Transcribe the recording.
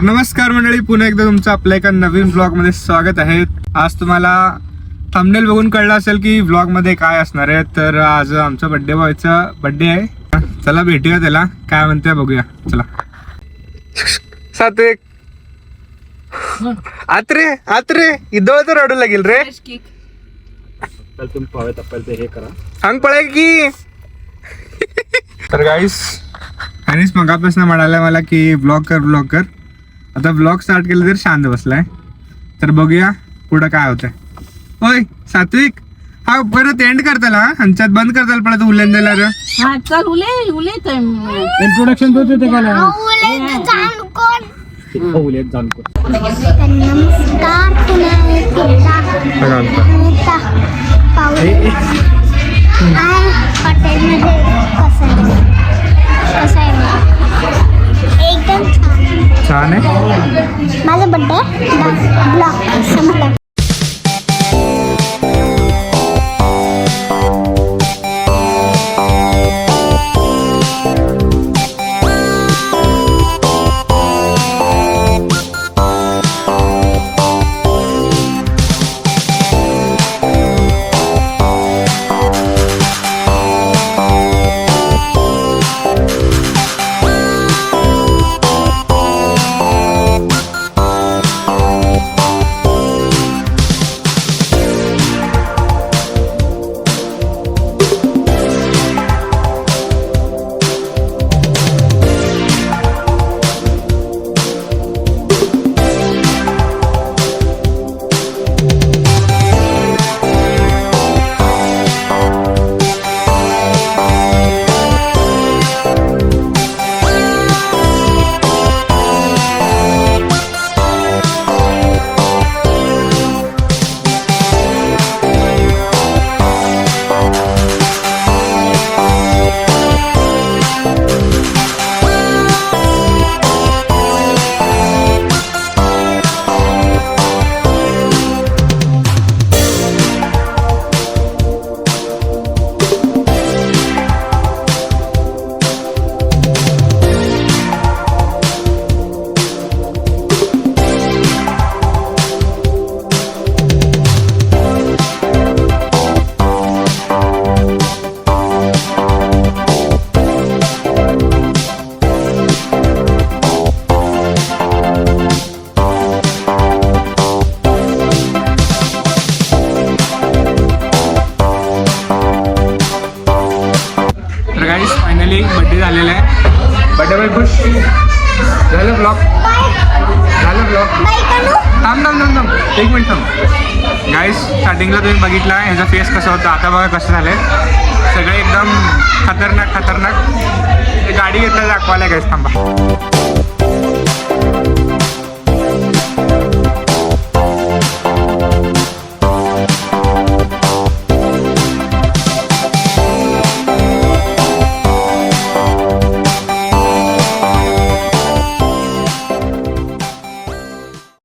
नमस्कार मंडळी, पुन्हा एकदा तुमचं आपल्या एका नवीन ब्लॉग मध्ये स्वागत आहे. आज तुम्हाला थंबनेल बघून कळलं असेल की ब्लॉग मध्ये काय असणार आहे. तर आज आमचा बर्थडे बॉयचा बर्थडे आहे. चला भेटूया त्याला, काय म्हणते बघूया. चला सात्विक, आत्रे आत्रे इदोळ तर रडू लागेल रे. अंग पळेल की. तर गाईस आणिच मगापासून म्हणाला मला की ब्लॉग कर. आता ब्लॉग स्टार्ट केलं तर शांत बसलाय. तर बघूया पुढं काय होतंय. होय सात्विक, हा परत एंड करताल, हा ह्यांच्यात बंद करताल परत उलेन दिला रे. हा चल उले इंट्रोडक्शन देतो ते काय नमस्कार हॉटेलमध्ये कसं आहे एकदम छान आहे. माझा बर्थडे ब्लॉग संपला. फायनली बर्थडे झालेला आहे. बर्थडे बाय खुश झालं. ब्लॉग थांब 1 मिनिट थांब. गाईस स्टार्टिंगला तुम्ही बघितला ह्याचा फेस कसा होता, आता बघा कसं झालंय. सगळे एकदम खतरनाक. गाडी घेतला दाखवायला गाईस. थांबा.